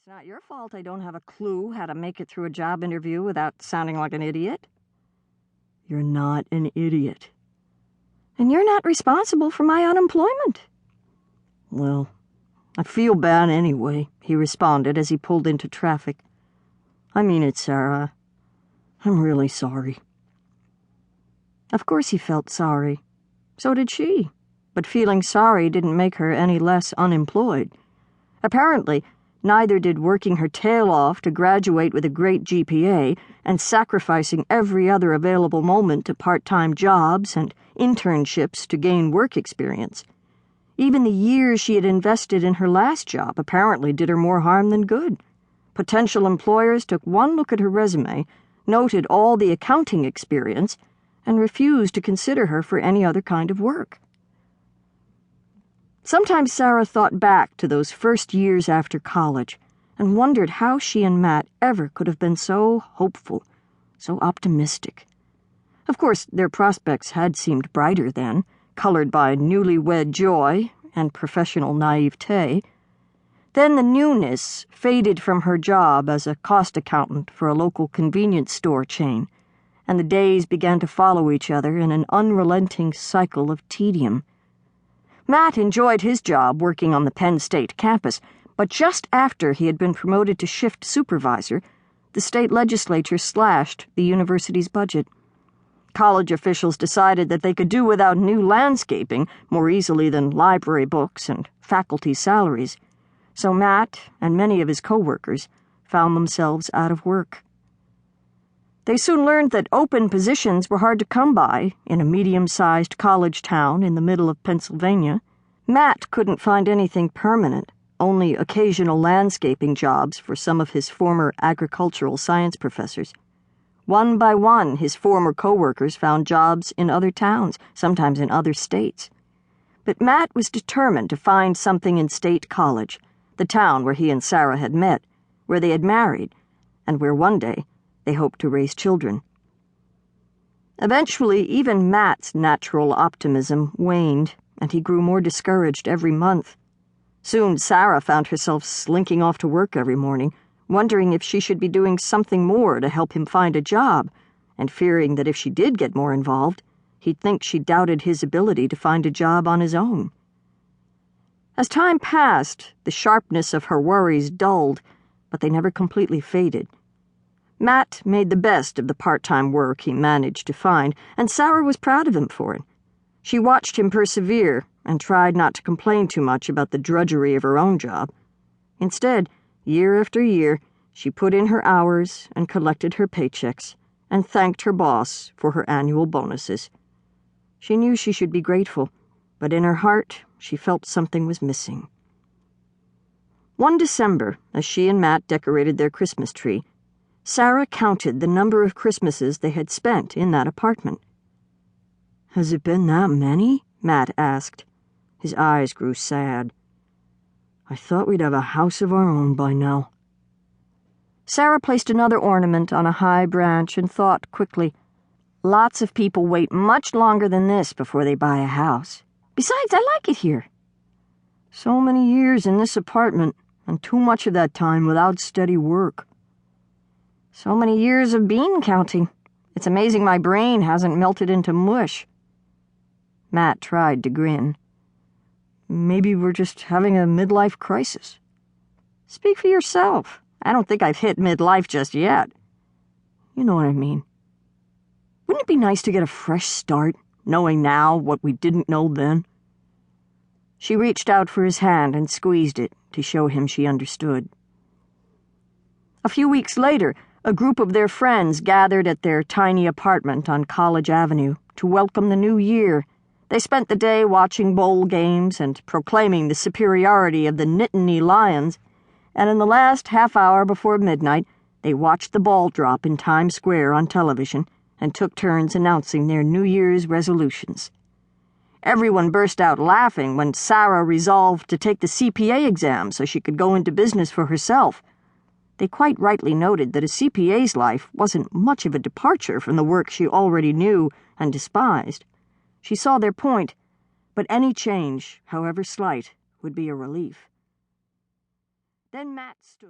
It's not your fault I don't have a clue how to make it through a job interview without sounding like an idiot. You're not an idiot. And you're not responsible for my unemployment. Well, I feel bad anyway, he responded as he pulled into traffic. I mean it, Sarah. I'm really sorry. Of course he felt sorry. So did she. But feeling sorry didn't make her any less unemployed. Apparently, neither did working her tail off to graduate with a great GPA and sacrificing every other available moment to part-time jobs and internships to gain work experience. Even the years she had invested in her last job apparently did her more harm than good. Potential employers took one look at her resume, noted all the accounting experience, and refused to consider her for any other kind of work. Sometimes Sarah thought back to those first years after college and wondered how she and Matt ever could have been so hopeful, so optimistic. Of course, their prospects had seemed brighter then, colored by newlywed joy and professional naivete. Then the newness faded from her job as a cost accountant for a local convenience store chain, and the days began to follow each other in an unrelenting cycle of tedium. Matt enjoyed his job working on the Penn State campus, but just after he had been promoted to shift supervisor, the state legislature slashed the university's budget. College officials decided that they could do without new landscaping more easily than library books and faculty salaries, so Matt and many of his co-workers found themselves out of work. They soon learned that open positions were hard to come by in a medium-sized college town in the middle of Pennsylvania. Matt couldn't find anything permanent, only occasional landscaping jobs for some of his former agricultural science professors. One by one, his former co-workers found jobs in other towns, sometimes in other states. But Matt was determined to find something in State College, the town where he and Sarah had met, where they had married, and where one day they hoped to raise children. Eventually, even Matt's natural optimism waned, and he grew more discouraged every month. Soon, Sarah found herself slinking off to work every morning, wondering if she should be doing something more to help him find a job, and fearing that if she did get more involved, he'd think she doubted his ability to find a job on his own. As time passed, the sharpness of her worries dulled, but they never completely faded. Matt made the best of the part-time work he managed to find, and Sarah was proud of him for it. She watched him persevere and tried not to complain too much about the drudgery of her own job. Instead, year after year, she put in her hours and collected her paychecks and thanked her boss for her annual bonuses. She knew she should be grateful, but in her heart, she felt something was missing. One December, as she and Matt decorated their Christmas tree, Sarah counted the number of Christmases they had spent in that apartment. "Has it been that many?" Matt asked. His eyes grew sad. "I thought we'd have a house of our own by now." Sarah placed another ornament on a high branch and thought quickly, "Lots of people wait much longer than this before they buy a house. Besides, I like it here." "So many years in this apartment, and too much of that time without steady work." "So many years of bean counting. It's amazing my brain hasn't melted into mush." Matt tried to grin. "Maybe we're just having a midlife crisis." "Speak for yourself. I don't think I've hit midlife just yet." "You know what I mean. Wouldn't it be nice to get a fresh start, knowing now what we didn't know then?" She reached out for his hand and squeezed it to show him she understood. A few weeks later, a group of their friends gathered at their tiny apartment on College Avenue to welcome the new year. They spent the day watching bowl games and proclaiming the superiority of the Nittany Lions, and in the last half hour before midnight, they watched the ball drop in Times Square on television and took turns announcing their New Year's resolutions. Everyone burst out laughing when Sarah resolved to take the CPA exam so she could go into business for herself. They quite rightly noted that a CPA's life wasn't much of a departure from the work she already knew and despised. She saw their point, but any change, however slight, would be a relief. Then Matt stood.